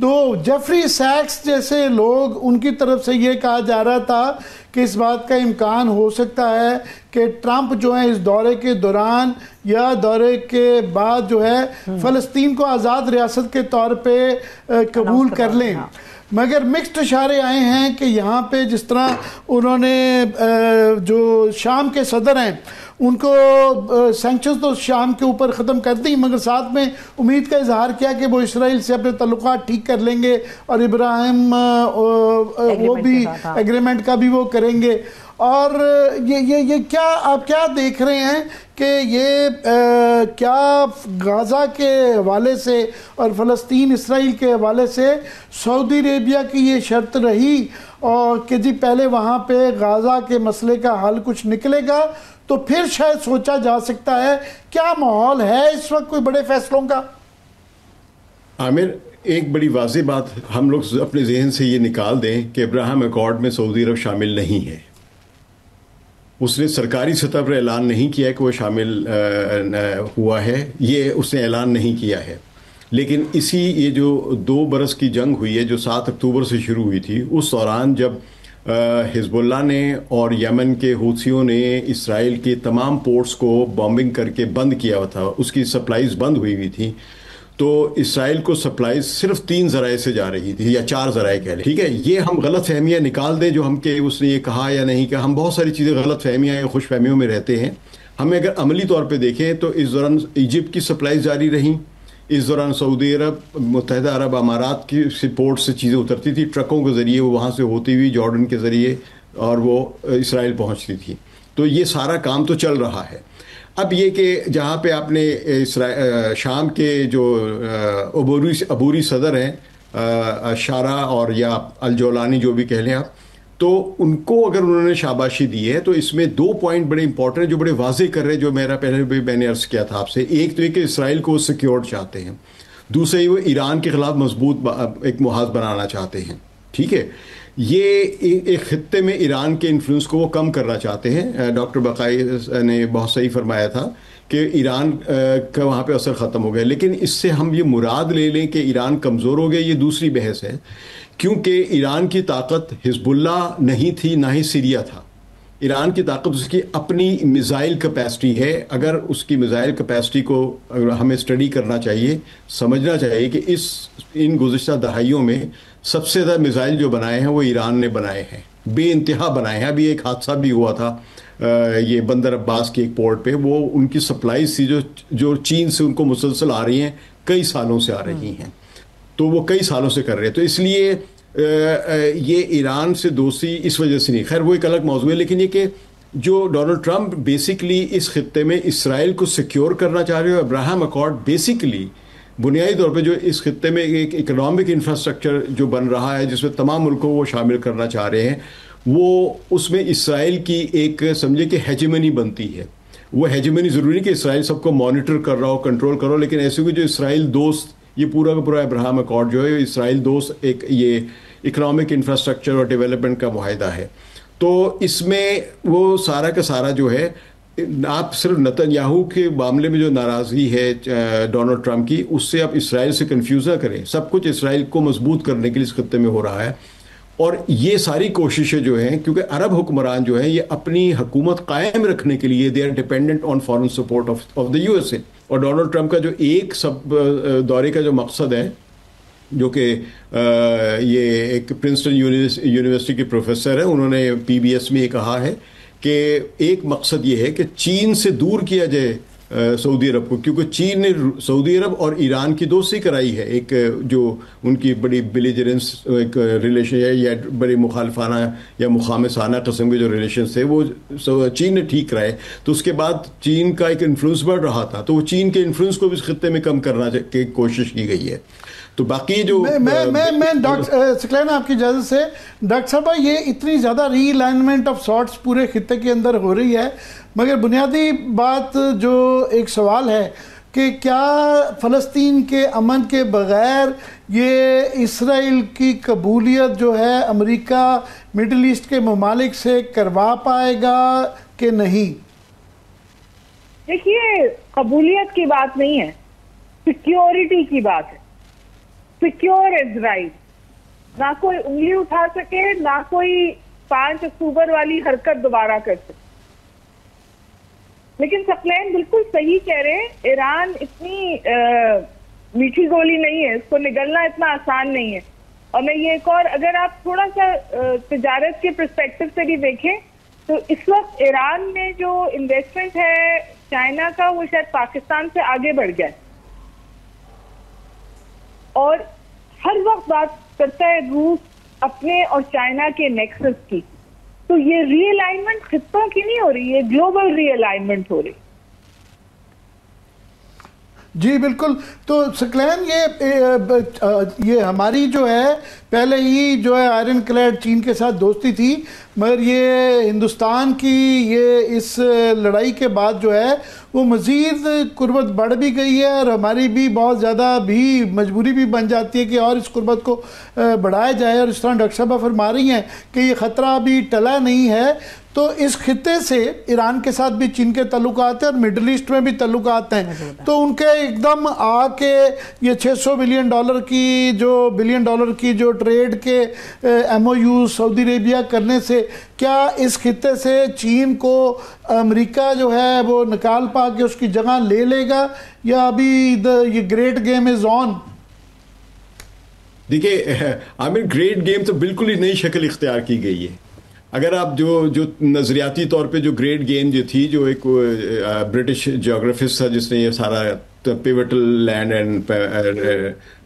تو جیفری سیکس جیسے لوگ ان کی طرف سے یہ کہا جا رہا تھا کہ اس بات کا امکان ہو سکتا ہے کہ ٹرمپ جو ہے اس دورے کے دوران یا دورے کے بعد جو ہے فلسطین کو آزاد ریاست کے طور پہ قبول کر لیں. مگر مکسڈ اشارے آئے ہیں کہ یہاں پہ جس طرح انہوں نے جو شام کے صدر ہیں ان کو سینکشنز تو شام کے اوپر ختم کر دی, مگر ساتھ میں امید کا اظہار کیا کہ وہ اسرائیل سے اپنے تعلقات ٹھیک کر لیں گے اور ابراہیم وہ بھی ایگریمنٹ کا بھی وہ کریں گے. اور یہ کیا آپ کیا دیکھ رہے ہیں کہ یہ کیا غزہ کے حوالے سے اور فلسطین اسرائیل کے حوالے سے سعودی عربیہ کی یہ شرط رہی اور کہ جی پہلے وہاں پہ غزہ کے مسئلے کا حل کچھ نکلے گا تو پھر شاید سوچا جا سکتا ہے. کیا ماحول ہے اس وقت کوئی بڑے فیصلوں کا؟ عامر, ایک بڑی واضح بات ہم لوگ اپنے ذہن سے یہ نکال دیں کہ ابراہیم اکارڈ میں سعودی عرب شامل نہیں ہے. اس نے سرکاری سطح پر اعلان نہیں کیا کہ وہ شامل ہوا ہے, یہ اس نے اعلان نہیں کیا ہے. لیکن یہ جو 2 برس کی جنگ ہوئی ہے جو 7 اکتوبر سے شروع ہوئی تھی, اس دوران جب حزب اللہ نے اور یمن کے حوثیوں نے اسرائیل کے تمام پورٹس کو بامبنگ کر کے بند کیا ہوا تھا, اس کی سپلائیز بند ہوئی تھی, تو اسرائیل کو سپلائی صرف 3 ذرائع سے جا رہی تھی یا 4 ذرائع کہہ لیں. ٹھیک ہے, یہ ہم غلط فہمیاں نکال دیں جو ہم کہ اس نے یہ کہا یا نہیں کہا. ہم بہت ساری چیزیں غلط فہمیاں یا خوش فہمیوں میں رہتے ہیں. ہمیں اگر عملی طور پہ دیکھیں تو اس دوران ایجپٹ کی سپلائی جاری رہیں, اس دوران سعودی عرب, متحدہ عرب امارات کی سپورٹ سے چیزیں اترتی تھی ٹرکوں کے ذریعے, وہ وہاں سے ہوتی ہوئی جارڈن کے ذریعے اور وہ اسرائیل پہنچتی تھی. تو یہ سارا کام تو چل رہا ہے. اب یہ کہ جہاں پہ آپ نے شام کے جو عبوری صدر ہیں شارا اور یا الجولانی جو بھی کہہ لیں آپ, تو ان کو اگر انہوں نے شاباشی دی ہے تو اس میں 2 پوائنٹ بڑے امپورٹنٹ ہیں جو بڑے واضح کر رہے ہیں, جو میرا پہلے بھی میں نے عرض کیا تھا آپ سے. ایک تو یہ کہ اسرائیل کو سیکیورڈ چاہتے ہیں, دوسرے وہ ایران کے خلاف مضبوط ایک محاذ بنانا چاہتے ہیں. ٹھیک ہے, یہ ایک خطے میں ایران کے انفلوئنس کو وہ کم کرنا چاہتے ہیں. ڈاکٹر بقائی نے بہت صحیح فرمایا تھا کہ ایران کا وہاں پہ اثر ختم ہو گیا, لیکن اس سے ہم یہ مراد لے لیں کہ ایران کمزور ہو گیا, یہ دوسری بحث ہے. کیونکہ ایران کی طاقت حزب اللہ نہیں تھی, نہ ہی سیریا تھا. ایران کی طاقت اس کی اپنی میزائل کیپیسٹی ہے. اگر اس کی میزائل کیپیسٹی کو ہمیں اسٹڈی کرنا چاہیے, سمجھنا چاہیے کہ ان گزشتہ دہائیوں میں سب سے زیادہ میزائل جو بنائے ہیں وہ ایران نے بنائے ہیں, بے انتہا بنائے ہیں. ابھی ایک حادثہ بھی ہوا تھا یہ بندر عباس کے ایک پورٹ پہ, وہ ان کی سپلائی سی جو چین سے ان کو مسلسل آ رہی ہیں, کئی سالوں سے آ رہی ہیں, تو وہ کئی سالوں سے کر رہے ہیں. تو اس لیے یہ ایران سے دوستی اس وجہ سے نہیں. خیر وہ ایک الگ موضوع ہے, لیکن یہ کہ جو ڈونلڈ ٹرمپ بیسکلی اس خطے میں اسرائیل کو سیکیور کرنا چاہ رہے ہیں. ابراہم اکارڈ بیسکلی بنیادی طور پہ جو اس خطے میں ایک اکنامک انفراسٹرکچر جو بن رہا ہے جس میں تمام ملکوں کو شامل کرنا چاہ رہے ہیں, وہ اس میں اسرائیل کی ایک سمجھے کہ ہیجمنی بنتی ہے. وہ ہیجمنی ضروری نہیں کہ اسرائیل سب کو مانیٹر کر رہا ہو, کنٹرول کر رہا ہو, لیکن ایسے کہ جو اسرائیل دوست, یہ پورا کا پورا ابراہم اکارڈ جو ہے اسرائیل دوست ایک یہ اکنامک انفراسٹرکچر اور ڈیولپمنٹ کا معاہدہ ہے. تو اس میں وہ سارا کا سارا جو ہے, آپ صرف نتن یاہو کے معاملے میں جو ناراضگی ہے ڈونلڈ ٹرمپ کی, اس سے آپ اسرائیل سے کنفیوز نہ کریں. سب کچھ اسرائیل کو مضبوط کرنے کے لیے اس خطے میں ہو رہا ہے. اور یہ ساری کوششیں جو ہیں, کیونکہ عرب حکمران جو ہیں یہ اپنی حکومت قائم رکھنے کے لیے they are dependent on foreign support of the USA. اور ڈونلڈ ٹرمپ کا جو ایک دورے کا جو مقصد ہے, جو کہ یہ ایک پرنسٹن یونیورسٹی کے پروفیسر ہیں, انہوں نے PBS میں یہ کہا ہے کہ ایک مقصد یہ ہے کہ چین سے دور کیا جائے سعودی عرب کو, کیونکہ چین نے سعودی عرب اور ایران کی دوستی کرائی ہے. ایک جو ان کی بڑی بیلیجرنس ایک ریلیشن ہے یا بڑی مخالفانہ یا مخامسانہ قسم کے جو ریلیشنس تھے وہ چین نے ٹھیک کرائے. تو اس کے بعد چین کا ایک انفلوئنس بڑھ رہا تھا, تو وہ چین کے انفلوئنس کو بھی اس خطے میں کم کرنا کی کوشش کی گئی ہے. تو باقی جو میں ڈاکٹر سکلین آپ کی اجازت سے ڈاکٹر صاحبہ, یہ اتنی زیادہ ری الائنمنٹ آف سارٹس پورے خطے کے اندر ہو رہی ہے, مگر بنیادی بات جو ایک سوال ہے کہ کیا فلسطین کے امن کے بغیر یہ اسرائیل کی قبولیت جو ہے امریکہ مڈل ایسٹ کے ممالک سے کروا پائے گا کہ نہیں؟ دیکھیے, قبولیت کی بات نہیں ہے, سیکیورٹی کی بات ہے. سیکیور اسرائیل, نہ کوئی انگلی اٹھا سکے, نہ کوئی 5 اکتوبر والی حرکت دوبارہ کر سکے. لیکن ثقلین بالکل صحیح کہہ رہے ہیں, ایران اتنی میٹھی گولی نہیں ہے, اس کو نگلنا اتنا آسان نہیں ہے. اور میں یہ ایک اور, اگر آپ تھوڑا سا تجارت کے پرسپیکٹو سے بھی دیکھیں تو اس وقت ایران میں جو انویسٹمنٹ ہے چائنا کا, وہ شاید پاکستان سے آگے بڑھ گیا ہے. اور ہر وقت بات کرتا ہے روس اپنے اور چائنا کے نیکسس کی. تو یہ ری الائنمنٹ خطوں کی نہیں ہو رہی, یہ گلوبل ری الائنمنٹ ہو رہی. جی بالکل. تو سکلین یہ ہماری جو ہے پہلے ہی جو ہے آئرن کلیڈ چین کے ساتھ دوستی تھی, مگر یہ ہندوستان کی یہ اس لڑائی کے بعد جو ہے وہ مزید قربت بڑھ بھی گئی ہے, اور ہماری بھی بہت زیادہ بھی مجبوری بھی بن جاتی ہے کہ اور اس قربت کو بڑھایا جائے. اور اس طرح ڈاکٹر صاحبہ فرما رہی ہیں کہ یہ خطرہ ابھی ٹلا نہیں ہے. تو اس خطے سے ایران کے ساتھ بھی چین کے تعلقات ہیں اور مڈل ایسٹ میں بھی تعلقات ہیں. تو ان کے ایک دم آ کے یہ $600 بلین کی جو ٹریڈ کے ایم او یو سعودی عربیہ کرنے سے کیا اس خطے سے چین کو امریکہ جو ہے وہ نکال پا کے اس کی جگہ لے لے گا یا ابھی یہ گریٹ گیم از آن؟ دیکھیے عامر، گریٹ گیم تو بالکل ہی نئی شکل اختیار کی گئی ہے. اگر آپ جو نظریاتی طور پہ جو گریٹ گیم جو تھی، جو ایک برٹش جیوگرافسٹ تھا جس نے یہ سارا پیوٹل لینڈ اینڈ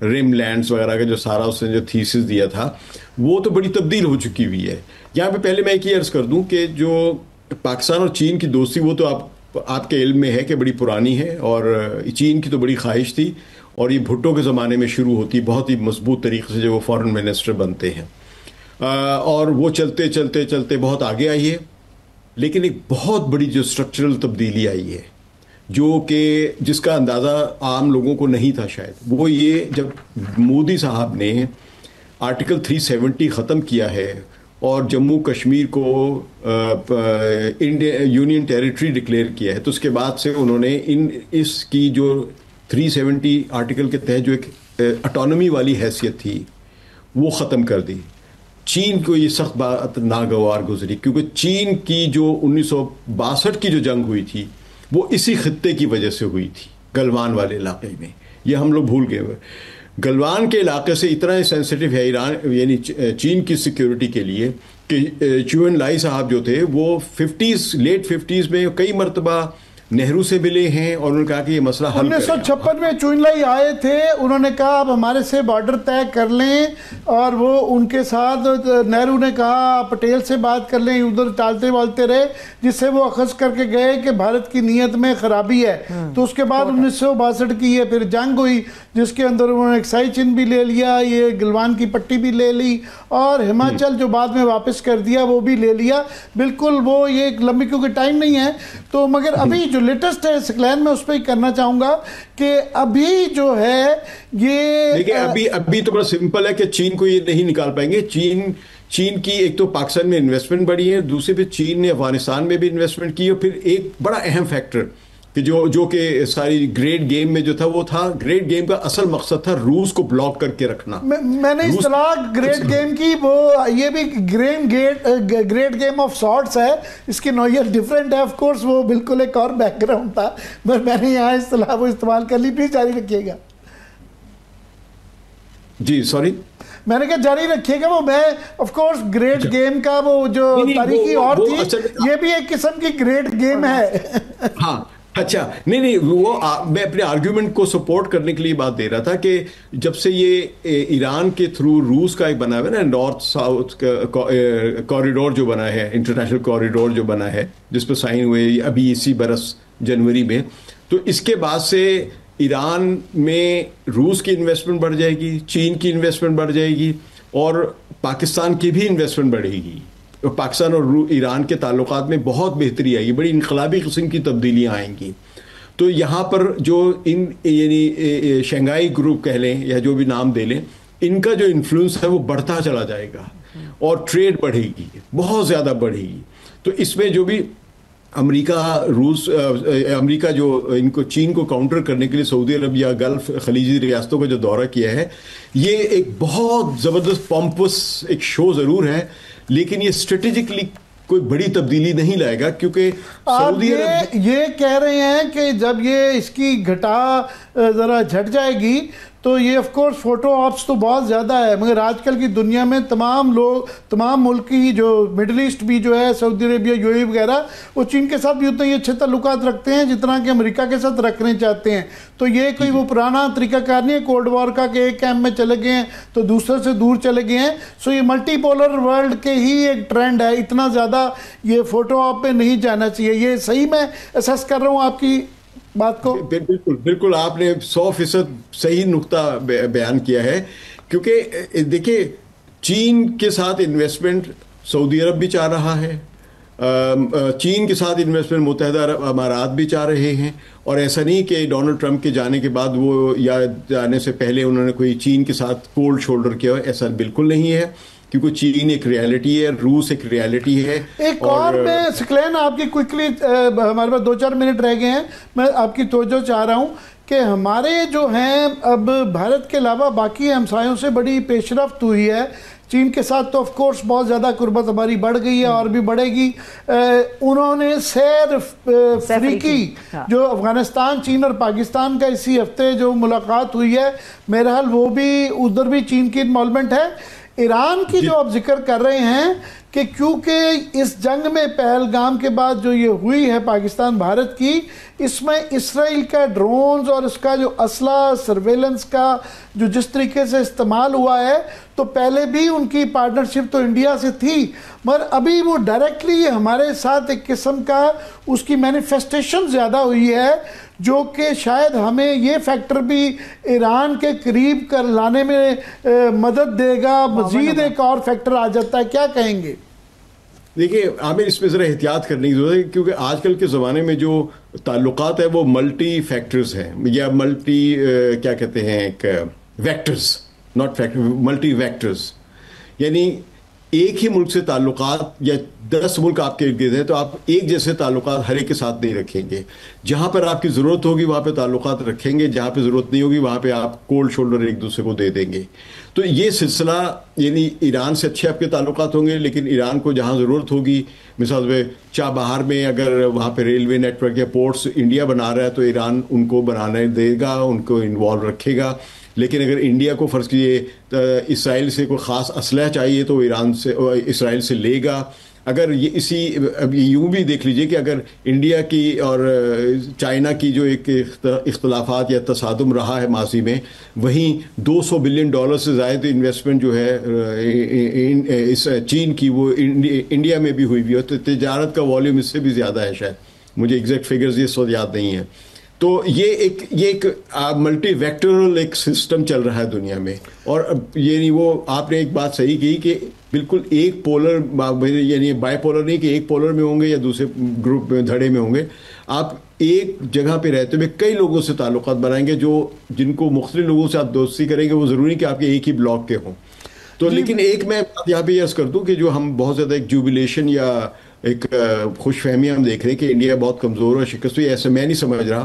رم لینڈز وغیرہ کا جو سارا اس نے جو تھیسس دیا تھا، وہ تو بڑی تبدیل ہو چکی ہوئی ہے. یہاں پہ پہلے میں ایک ہی عرض کر دوں کہ جو پاکستان اور چین کی دوستی وہ تو آپ کے علم میں ہے کہ بڑی پرانی ہے، اور چین کی تو بڑی خواہش تھی، اور یہ بھٹو کے زمانے میں شروع ہوتی بہت ہی مضبوط طریقے سے جب وہ فارن منسٹر بنتے ہیں، اور وہ چلتے چلتے چلتے بہت آگے آئی ہے. لیکن ایک بہت بڑی جو اسٹرکچرل تبدیلی آئی ہے، جو کہ جس کا اندازہ عام لوگوں کو نہیں تھا شاید، وہ یہ جب مودی صاحب نے آرٹیکل 370 ختم کیا ہے اور جموں کشمیر کو یونین ٹیریٹری ڈکلیئر کیا ہے، تو اس کے بعد سے انہوں نے اس کی جو 370 آرٹیکل کے تحت جو ایک اٹانومی والی حیثیت تھی وہ ختم کر دی. چین کو یہ سخت بات ناگوار گزری، کیونکہ چین کی جو 1962 کی جو جنگ ہوئی تھی وہ اسی خطے کی وجہ سے ہوئی تھی، گلوان والے علاقے میں. یہ ہم لوگ بھول گئے. گلوان کے علاقے سے اتنا سینسٹیو ہے ایران یعنی چین کی سیکیورٹی کے لیے کہ چیون لائی صاحب جو تھے وہ لیٹ 50s میں کئی مرتبہ نہرو سے ملے ہیں اور انہوں نے کہا کہ یہ مسئلہ حل 1956 میں چون لائی آئے تھے. انہوں نے کہا آپ ہمارے سے بارڈر طے کر لیں، اور وہ ان کے ساتھ نہرو نے کہا آپ پٹیل سے بات کر لیں. ادھر ٹالتے والتے رہے، جس سے وہ اخذ کر کے گئے کہ بھارت کی نیت میں خرابی ہے. تو اس کے بعد 1962 کی یہ پھر جنگ ہوئی جس کے اندر انہوں نے ایکسائی چین بھی لے لیا، یہ گلوان کی پٹی بھی لے لی، اور ہماچل جو بعد میں واپس کر دیا وہ بھی لے لیا. بالکل وہ یہ ایک لمبی، کیونکہ ٹائم نہیں ہے تو، مگر ابھی جو لیٹسٹ ہے سکلین میں اس پہ ہی کرنا چاہوں گا کہ ابھی جو ہے یہ دیکھیں ابھی تو بڑا سمپل ہے کہ چین کو یہ نہیں نکال پائیں گے. چین کی ایک تو پاکستان میں انویسٹمنٹ بڑھی ہے، دوسرے پہ چین نے افغانستان میں بھی انویسٹمنٹ کی، اور پھر ایک بڑا اہم فیکٹر کہ جو کہ ساری گریٹ گیم میں جو تھا وہ تھا، گریٹ گیم کا اصل مقصد تھا روس کو بلاک کر کے رکھنا. میں نے اصطلاح گریٹ گیم کی، وہ یہ بھی گریٹ گیم آف سارٹس ہے، اس کی نوعیت ڈیفرنٹ ہے آف کورس، وہ بالکل ایک اور بیک گراؤنڈ تھا، بس میں نے یہاں اصطلاح وہ استعمال کر لی. پلیز جاری رکھیے گا. جی سوری، میں نے کہا جاری رکھیے گا. وہ میں آف کورس گریٹ گیم کا وہ جو تاریخی اور تھی، یہ بھی ایک قسم کی گریٹ گیم ہے. ہاں اچھا، نہیں وہ میں اپنے آرگیومنٹ کو سپورٹ کرنے کے لیے بات دے رہا تھا کہ جب سے یہ ایران کے تھرو روس کا ایک بنا ہوا ہے نا نارتھ ساؤتھ کوریڈور جو بنا ہے، انٹرنیشنل کوریڈور جو بنا ہے جس پہ سائن ہوئے ابھی اسی برس جنوری میں، تو اس کے بعد سے ایران میں روس کی انویسٹمنٹ بڑھ جائے گی، چین کی انویسٹمنٹ بڑھ جائے گی، اور پاکستان کی بھی انویسٹمنٹ بڑھے گی. پاکستان اور ایران کے تعلقات میں بہت بہتری آئے گی، بڑی انقلابی قسم کی تبدیلیاں آئیں گی. تو یہاں پر جو یعنی شنگھائی گروپ کہہ لیں یا جو بھی نام دے لیں، ان کا جو انفلوئنس ہے وہ بڑھتا چلا جائے گا اور ٹریڈ بڑھے گی، بہت زیادہ بڑھے گی. تو اس میں جو بھی امریکہ جو ان کو چین کو کاؤنٹر کرنے کے لیے سعودی عرب یا گلف خلیجی ریاستوں کا جو دورہ کیا ہے، یہ ایک بہت زبردست پمپس ایک شو ضرور ہے، لیکن یہ اسٹریٹجکلی کوئی بڑی تبدیلی نہیں لائے گا، کیونکہ سعودی عرب یہ کہہ رہے ہیں کہ جب یہ اس کی گھٹا ذرا جھٹ جائے گی تو یہ آف کورس فوٹو آپس تو بہت زیادہ ہے، مگر آج کل کی دنیا میں تمام ملک کی جو مڈل ایسٹ بھی جو ہے سعودی عربیہ یو اے وغیرہ، وہ چین کے ساتھ بھی اتنے ہی اچھے تعلقات رکھتے ہیں جتنا کہ امریکہ کے ساتھ رکھنے چاہتے ہیں. تو یہ کوئی وہ پرانا طریقہ کار نہیں ہے کولڈ وار کا کہ ایک کیمپ میں چلے گئے ہیں تو دوسرے سے دور چلے گئے ہیں. سو یہ ملٹی پولر ورلڈ کے ہی ایک ٹرینڈ ہے، اتنا زیادہ یہ فوٹو آپ پہ نہیں جانا چاہیے. یہ صحیح میں اسیس کر رہا ہوں آپ کی بات کو؟ بالکل آپ نے 100% صحیح نقطہ بیان کیا ہے، کیونکہ دیکھیں چین کے ساتھ انویسٹمنٹ سعودی عرب بھی چاہ رہا ہے، چین کے ساتھ انویسٹمنٹ متحدہ عرب امارات بھی چاہ رہے ہیں، اور ایسا نہیں کہ ڈونلڈ ٹرمپ کے جانے کے بعد وہ یا جانے سے پہلے انہوں نے کوئی چین کے ساتھ کولڈ شولڈر کیا، ایسا بالکل نہیں ہے. کیونکہ چین ایک ریالٹی ہے، روس ایک ریالٹی ہے. ایک اور میں سکلین آپ کی کوئکلی، ہمارے پاس 2-4 منٹ رہ گئے ہیں، میں آپ کی توجہ چاہ رہا ہوں کہ ہمارے جو ہیں اب بھارت کے علاوہ باقی ہمسایوں سے بڑی پیش رفت ہوئی ہے. چین کے ساتھ تو آف کورس بہت زیادہ قربت ہماری بڑھ گئی ہے اور بھی بڑھے گی. انہوں نے سیر افریقی جو افغانستان، چین اور پاکستان کا اسی ہفتے جو ملاقات ہوئی ہے، میرا حال وہ بھی ادھر بھی چین کی انوالومنٹ ہے. ایران کی جو آپ ذکر کر رہے ہیں کہ کیونکہ اس جنگ میں پہلگام کے بعد جو یہ ہوئی ہے پاکستان بھارت کی، اس میں اسرائیل کا ڈرونز اور اس کا جو اسلحہ سرویلنس کا جو جس طریقے سے استعمال ہوا ہے، تو پہلے بھی ان کی پارٹنرشپ تو انڈیا سے تھی، مگر ابھی وہ ڈائریکٹلی ہمارے ساتھ ایک قسم کا اس کی مینیفیسٹیشن زیادہ ہوئی ہے، جو کہ شاید ہمیں یہ فیکٹر بھی ایران کے قریب کر لانے میں مدد دے گا. مزید ایک اور فیکٹر آ جاتا ہے، کیا کہیں گے؟ دیکھیے عامر، اس میں ذرا احتیاط کرنے کی ضرورت ہے، کیونکہ آج کل کے زمانے میں جو تعلقات ہیں وہ ملٹی فیکٹرز ہیں، یا ملٹی کیا کہتے ہیں، ایک vectors, not factor, multi vectors. یعنی ایک ہی ملک سے تعلقات یا 10 ملک آپ کے ارد گرد ہیں تو آپ ایک جیسے تعلقات ہر ایک کے ساتھ نہیں رکھیں گے. جہاں پر آپ کی ضرورت ہوگی وہاں پہ تعلقات رکھیں گے، جہاں پہ ضرورت نہیں ہوگی وہاں پہ آپ کولڈ شولڈر ایک دوسرے کو دے دیں گے. تو یہ سلسلہ، یعنی ایران سے اچھے آپ کے تعلقات ہوں گے، لیکن ایران کو جہاں ضرورت ہوگی، مثال پہ چابہار میں اگر وہاں پہ ریلوے نیٹ ورک یا پورٹس انڈیا بنا رہا ہے تو ایران ان کو بنانے دے گا، ان کو انوالو رکھے گا. لیکن اگر انڈیا کو فرض کیجیے اسرائیل سے کوئی خاص اسلحہ چاہیے تو ایران سے، اسرائیل سے لے گا. اگر یہ اب یوں بھی دیکھ لیجئے کہ اگر انڈیا کی اور چائنا کی جو ایک اختلافات یا تصادم رہا ہے ماضی میں، وہیں $200 بلین سے زائد انویسٹمنٹ جو ہے اس چین کی وہ انڈیا میں بھی ہوئی ہے، تو تجارت کا والیوم اس سے بھی زیادہ ہے. شاید مجھے ایگزیکٹ فگرز یہ سو یاد نہیں ہیں. تو یہ ایک ملٹی ویکٹرل ایک سسٹم چل رہا ہے دنیا میں. اور یہ نہیں، وہ آپ نے ایک بات صحیح کی کہ بالکل ایک پولر، یعنی بائی پولر نہیں کہ ایک پولر میں ہوں گے یا دوسرے گروپ میں دھڑے میں ہوں گے. آپ ایک جگہ پہ رہتے ہوئے کئی لوگوں سے تعلقات بنائیں گے، جن کو مختلف لوگوں سے آپ دوستی کریں گے، وہ ضروری کہ آپ کے ایک ہی بلاک کے ہوں. تو لیکن ایک میں یہاں پہ عرض کر دوں کہ جو ہم بہت زیادہ ایک جوبلیشن یا ایک خوش فہمی ہم دیکھ رہے ہیں کہ انڈیا بہت کمزور اور شکست ہوئی، ایسے میں نہیں سمجھ رہا.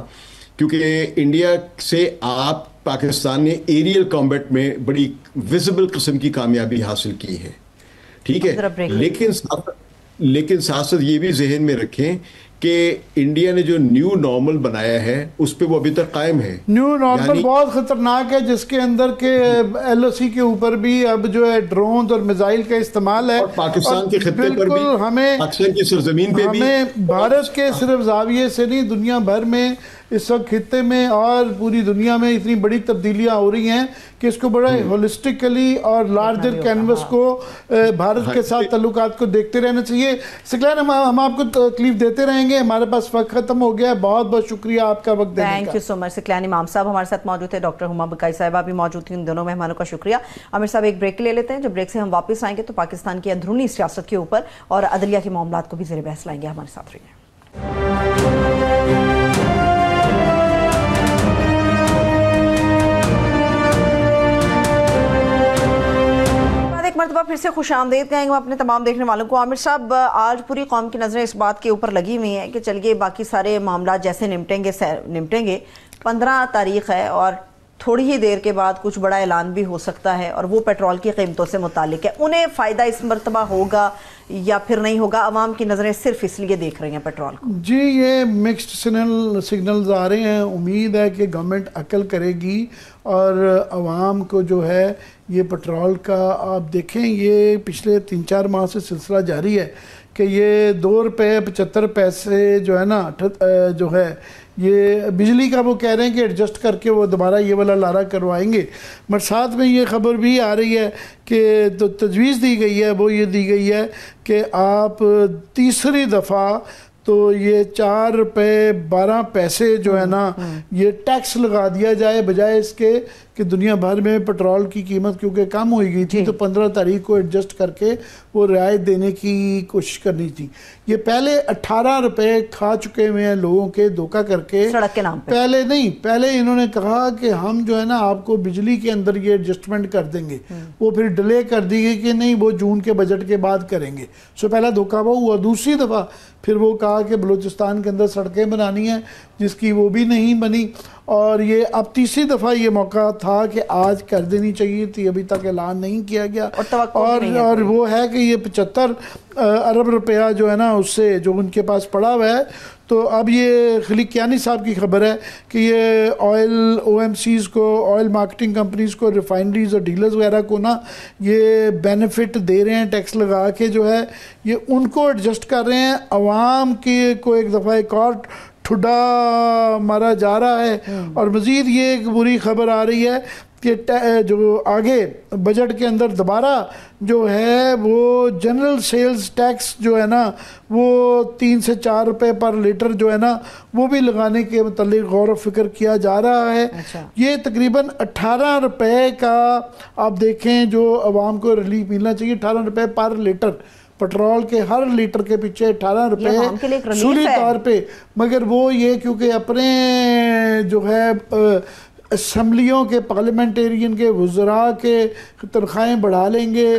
کیونکہ انڈیا سے آپ پاکستان نے ایریل کامبیٹ میں بڑی ویزیبل قسم کی کامیابی حاصل کی ہے، ٹھیک ہے. لیکن ساتھ ساتھ یہ بھی ذہن میں رکھیں کہ انڈیا نے جو نیو نارمل بنایا ہے اس پہ وہ ابھی تک قائم ہے. نیو نارمل بہت خطرناک ہے، جس کے اندر کے ایل او سی کے اوپر بھی اب جو ہے ڈرونز اور میزائل کا استعمال ہے، اور پاکستان کے خطے پر بھی، پاکستان کی سرزمین پہ بھی. ہمیں بھارت کے صرف زاویے سے نہیں، دنیا بھر میں اس وقت خطے میں اور پوری دنیا میں اتنی بڑی تبدیلیاں ہو رہی ہیں کہ اس کو بڑا ہولسٹکلی اور لارجر کینوس کو بھارت کے ساتھ تعلقات کو دیکھتے رہنا چاہیے. سکلین، ہم آپ کو تکلیف دیتے رہیں گے، ہمارے پاس وقت ختم ہو گیا ہے. بہت بہت شکریہ آپ کا وقت دینے کا. تھینک یو سو مچ. سکلین امام صاحب ہمارے ساتھ موجود تھے، ڈاکٹر ہما بقائی صاحبہ بھی موجود تھیں. ان دونوں مہمانوں کا شکریہ. عامر صاحب ایک بریک لے لیتے ہیں، جب بریک سے ہم واپس آئیں گے تو پاکستان کی اندرونی سیاست کے اوپر اور عدلیہ کے معاملات کو بھی زیر بحث لائیں گے. ہمارے ساتھ رہیے. مرتبہ پھر سے خوش آمدید کہیں گے اپنے تمام دیکھنے والوں کو. عامر صاحب، آج پوری قوم کی نظریں اس بات کے اوپر لگی ہوئی ہیں کہ چلیے باقی سارے معاملات جیسے نمٹیں گے. 15 تاریخ ہے اور تھوڑی ہی دیر کے بعد کچھ بڑا اعلان بھی ہو سکتا ہے، اور وہ پیٹرول کی قیمتوں سے متعلق ہے. انہیں فائدہ اس مرتبہ ہوگا یا پھر نہیں ہوگا؟ عوام کی نظریں صرف اس لیے دیکھ رہی ہیں پیٹرول کو. جی، یہ مکسڈ سگنلز آ رہے ہیں. امید ہے کہ گورنمنٹ عقل کرے گی اور عوام کو جو ہے یہ پیٹرول کا، آپ دیکھیں یہ پچھلے 3-4 ماہ سے سلسلہ جاری ہے کہ یہ $2.75 جو ہے نا، جو ہے یہ بجلی کا وہ کہہ رہے ہیں کہ ایڈجسٹ کر کے وہ دوبارہ یہ والا لارا کروائیں گے. مگر ساتھ میں یہ خبر بھی آ رہی ہے کہ تو تجویز دی گئی ہے، وہ یہ دی گئی ہے کہ آپ تیسری دفعہ تو یہ $4.12 جو ہے نا، یہ ٹیکس لگا دیا جائے، بجائے اس کے کہ دنیا بھر میں پیٹرول کی قیمت کیونکہ کم ہوئی گئی تھی تو 15 تاریخ کو ایڈجسٹ کر کے وہ رعایت دینے کی کوشش کرنی تھی. یہ پہلے 18 روپے کھا چکے ہوئے ہیں لوگوں کے دھوکہ کر کے سڑک کے نام پہ. پہلے انہوں نے کہا کہ ہم جو ہے نا آپ کو بجلی کے اندر یہ ایڈجسٹمنٹ کر دیں گے, وہ پھر ڈیلے کر دی گئی کہ نہیں وہ جون کے بجٹ کے بعد کریں گے. سو پہلا دھوکہ وہ ہوا. دوسری دفعہ پھر وہ کہا کہ بلوچستان کے اندر سڑکیں بنانی ہیں, جس کی وہ بھی نہیں بنی. اور یہ اب تیسری دفعہ یہ موقع تھا کہ آج کر دینی چاہیے تھی, ابھی تک اعلان نہیں کیا گیا. اور وہ ہے کہ یہ 75 ارب روپیہ جو ہے نا اس سے جو ان کے پاس پڑا ہوا ہے. تو اب یہ خلیق کیانی صاحب کی خبر ہے کہ یہ آئل او ایم سیز کو, آئل مارکیٹنگ کمپنیز کو, ریفائنریز اور ڈیلرز وغیرہ کو نا یہ بینیفٹ دے رہے ہیں ٹیکس لگا کے, جو ہے یہ ان کو ایڈجسٹ کر رہے ہیں. عوام کی کو ایک دفعہ ایک اور ٹھڈا مارا جا رہا ہے. اور مزید یہ ایک بری خبر آ رہی ہے کہ جو آگے بجٹ کے اندر دوبارہ جو ہے وہ جنرل سیلز ٹیکس جو ہے نا وہ 3 سے 4 روپے پر لیٹر جو ہے نا وہ بھی لگانے کے متعلق غور و فکر کیا جا رہا ہے. یہ تقریباً 18 روپے کا آپ دیکھیں جو عوام کو ریلیف ملنا چاہیے, 18 روپے پر لیٹر. پیٹرول کے ہر لیٹر کے پیچھے 18 روپے سولی طور پہ. مگر وہ یہ کیونکہ اپنے جو ہے اسمبلیوں کے پارلیمنٹیرین کے وزراء کے تنخواہیں بڑھا لیں گے,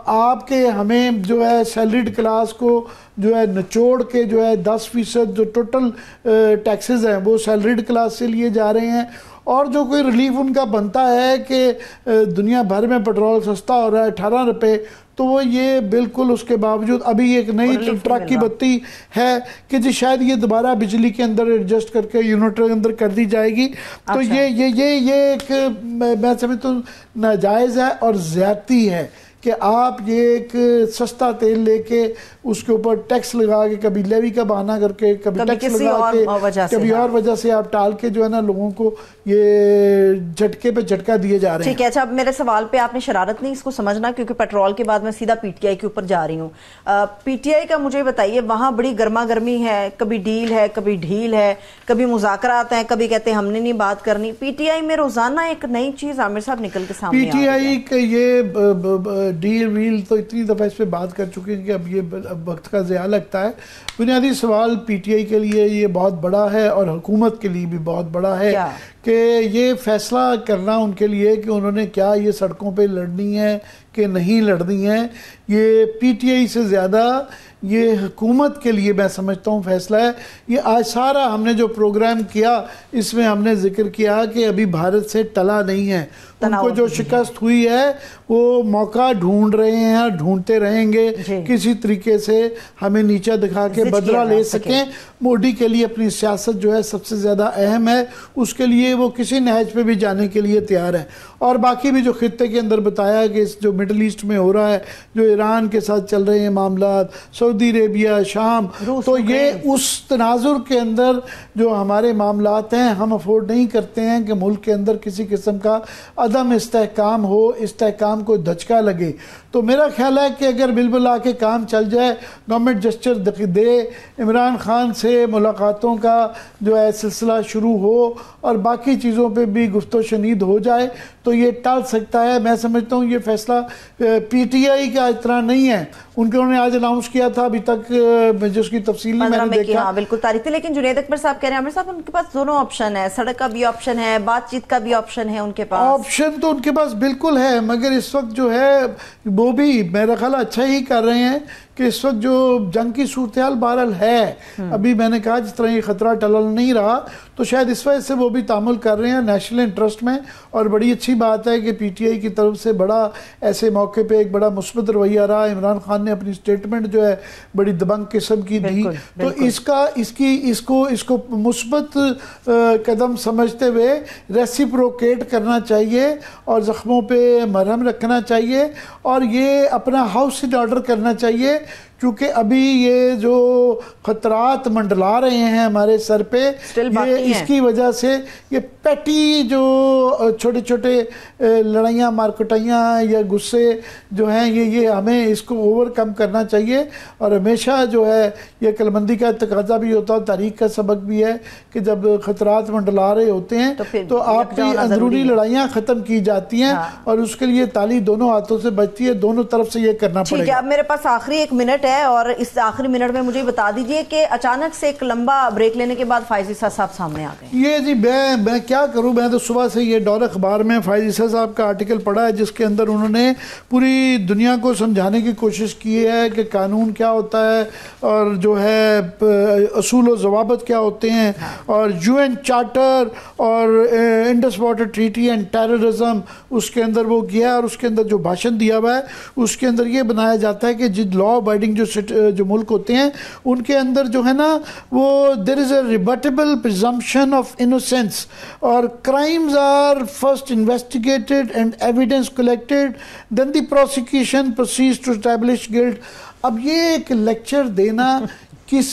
آپ کے ہمیں جو ہے سیلریڈ کلاس کو جو ہے نچوڑ کے جو ہے 10% جو ٹوٹل ٹیکسز ہیں وہ سیلریڈ کلاس سے لیے جا رہے ہیں. اور جو کوئی ریلیف ان کا بنتا ہے کہ دنیا بھر میں پیٹرول سستا ہو رہا ہے 18 روپے, تو وہ یہ بالکل اس کے باوجود ابھی ایک نئی ٹرک کی بتی ہے کہ جی شاید یہ دوبارہ بجلی کے اندر ایڈجسٹ کر کے یونٹ کے اندر کر دی جائے گی. تو یہ ایک میں سمجھتا ہوں ناجائز ہے اور زیادتی ہے کہ آپ یہ ایک سستا تیل لے کے اس کے اوپر ٹیکس لگا کے, کبھی لیوی کا بہانہ کر کے, کبھی ٹیکس لگا کے, کبھی اور وجہ سے آپ ٹال کے جو ہے نا لوگوں کو یہ جھٹکے پہ جھٹکا دیے جا رہے ہیں. ٹھیک ہے. اچھا, اب میرے سوال پہ آپ نے شرارت نہیں اس کو سمجھنا, کیونکہ پیٹرول کے بعد میں سیدھا پی ٹی آئی کے اوپر جا رہی ہوں. پی ٹی آئی کا مجھے بتائیے, وہاں بڑی گرما گرمی ہے, کبھی ڈیل ہے, کبھی ڈھیل ہے, کبھی مذاکرات ہیں, کبھی کہتے ہیں ہم نے نہیں بات کرنی. پی ٹی آئی میں روزانہ ایک نئی چیز عامر صاحب نکل کے سامنے. پی ٹی آئی کا یہ ڈیل ویل تو اتنی دفعہ اس پہ بات کر چکے ہیں کہ اب یہ وقت کا ضیاع لگتا ہے. بنیادی سوال پی ٹی آئی کے لیے یہ بہت بڑا ہے اور حکومت کے لیے بھی بہت بڑا ہے کہ یہ فیصلہ کرنا ان کے لیے کہ انہوں نے کیا یہ سڑکوں پہ لڑنی ہے کہ نہیں لڑنی ہے. یہ پی ٹی آئی سے زیادہ یہ حکومت کے لیے میں سمجھتا ہوں فیصلہ ہے. یہ آج سارا ہم نے جو پروگرام کیا اس میں ہم نے ذکر کیا کہ ابھی بھارت سے ٹلا نہیں ہے. ان کو جو شکست ہوئی ہے وہ موقع ڈھونڈ رہے ہیں اور ڈھونڈتے رہیں گے کسی طریقے سے ہمیں نیچا دکھا کے بدلہ لے سکیں. مودی کے لیے اپنی سیاست جو ہے سب سے زیادہ اہم ہے, اس کے لیے وہ کسی نہج پہ بھی جانے کے لیے تیار ہے. اور باقی بھی جو خطے کے اندر بتایا کہ جو مڈل ایسٹ میں ہو رہا ہے, جو ایران کے ساتھ چل رہے ہیں معاملات, سعودی عربیہ, شام, تو یہ اس تناظر کے اندر جو ہمارے معاملات ہیں ہم افورڈ نہیں کرتے ہیں کہ ملک کے اندر کسی قسم کا عدم استحکام ہو, استحکام کو دھچکا لگے. تو میرا خیال ہے کہ اگر بالکل آ کے کام چل جائے, گورنمنٹ جسچر دے, عمران خان سے ملاقاتوں کا جو ہے سلسلہ شروع ہو اور باقی چیزوں پہ بھی گفت و شنید ہو جائے تو یہ ٹال سکتا ہے. میں سمجھتا ہوں یہ فیصلہ پی ٹی آئی کا اتنا نہیں ہے. انہوں نے آج اناؤنس کیا تھا, ابھی تک جس کی تفصیل نہیں میں نے دیکھا. بالکل تاریخ تھی, لیکن جنید اکبر صاحب کہہ رہے ہیں عامر صاحب ان کے پاس دونوں آپشن ہے, سڑک کا بھی آپشن ہے, بات چیت کا بھی آپشن ہے. ان کے پاس آپشن تو ان کے پاس بالکل ہے, مگر اس وقت جو ہے وہ بھی میرا خیال اچھا ہی کر رہے ہیں کہ اس وقت جو جنگ کی صورتحال بہرحال ہے, ابھی میں نے کہا جس طرح یہ خطرہ ٹلل نہیں رہا, تو شاید اس وجہ سے وہ بھی تعامل کر رہے ہیں نیشنل انٹرسٹ میں. اور بڑی اچھی بات ہے کہ پی ٹی آئی کی طرف سے بڑا ایسے موقع پہ ایک بڑا مثبت رویہ رہا. عمران خان نے اپنی سٹیٹمنٹ جو ہے بڑی دبنگ قسم کی دی, تو اس کو مثبت قدم سمجھتے ہوئے ریسیپروکیٹ کرنا چاہیے اور زخموں پہ مرہم رکھنا چاہیے اور یہ اپنا ہاؤس ان آرڈر کرنا چاہیے, کیونکہ ابھی یہ جو خطرات منڈلا رہے ہیں ہمارے سر پہ، یہ اس کی وجہ سے یہ پیٹی جو چھوٹے چھوٹے لڑائیاں مارکٹائیاں یا غصے جو ہیں یہ ہمیں اس کو اوور کم کرنا چاہیے، اور ہمیشہ جو ہے یہ عقل مندی کا تقاضا بھی ہوتا ہے، تاریخ کا سبق بھی ہے کہ جب خطرات منڈلا رہے ہوتے ہیں تو آپ کی اندرونی لڑائیاں ختم کی جاتی ہیں، اور اس کے لیے تالی دونوں ہاتھوں سے بجتی ہے، دونوں طرف سے یہ کرنا پڑے گا۔ ٹھیک ہے، اب میرے پاس آخری 1 منٹ ہے، اور اس آخری منٹ میں مجھے بتا دیجئے کہ اچانک سے ایک لمبا بریک لینے کے بعد فائز عیسیٰ صاحب سامنے آ گئے۔ یہ جی میں کیا کروں، میں تو صبح سے یہ ڈور اخبار میں فائز عیسیٰ صاحب کا آرٹیکل پڑھا ہے جس کے اندر انہوں نے پوری دنیا کو سمجھانے کی کوشش کی ہے کہ قانون کیا ہوتا ہے اور جو ہے اصول و ضوابط کیا ہوتے ہیں، اور UN چارٹر اور Indus water treaty and terrorism اس کے اندر وہ کیا ہے، اور اس کے اندر جو بھاشن دیا ہوا ہے اس کے اندر یہ بنایا جاتا ہے کہ لا ابائڈنگ جو ملک ہوتے ہیں ان کے اندر جو ہے نا وہ there is a rebuttable presumption of innocence، اور crimes are first investigated and evidence collected, then the prosecution proceeds to establish guilt۔ اب یہ ایک لیکچر دینا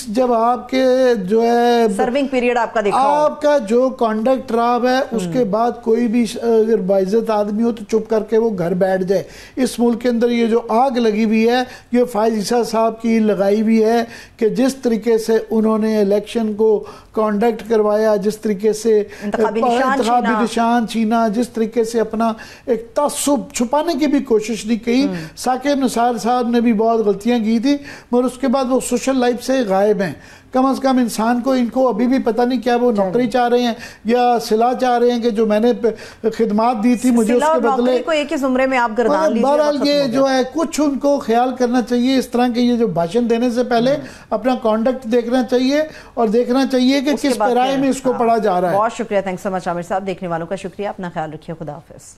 جب آپ کے جو ہے سرونگ پیریڈ آپ کا دیکھا آپ کا جو کانڈکٹ راب ہے اس کے بعد کوئی بھی اگر باعزت آدمی ہو تو چپ کر کے وہ گھر بیٹھ جائے۔ اس ملک کے اندر یہ جو آگ لگی ہوئی ہے یہ فائز عیسیٰ صاحب کی لگائی ہوئی ہے کہ جس طریقے سے انہوں نے الیکشن کو کانڈکٹ کروایا، جس طریقے سے انتخابی نشان چھینا، جس طریقے سے اپنا ایک تعصب چھپانے کی بھی کوشش نہیں کی۔ ثاقب نثار صاحب نے بھی بہت غلطیاں کی تھی مگر اس کے بعد وہ سوشل لائف سے غائب ہیں۔ کم از کم انسان کو ان کو ابھی بھی پتہ نہیں کیا وہ نوکری چاہ رہے ہیں یا صلاح چاہ رہے ہیں کہ جو میں نے خدمات دی تھی مجھے اس کے بدلے کو ایک ہی زمرے میں آپ گردان لیجئے۔ بہرحال یہ جو ہے کچھ ان کو خیال کرنا چاہیے، اس طرح کے یہ جو بھاشن دینے سے پہلے اپنا کانڈکٹ دیکھنا چاہیے اور دیکھنا چاہیے کہ کس پیرائے میں اس کو پڑھا جا رہا ہے۔ بہت شکریہ، تھینکس سو مچ عامر صاحب۔ دیکھنے والوں کا شکریہ، اپنا خیال رکھیے، خدا حافظ۔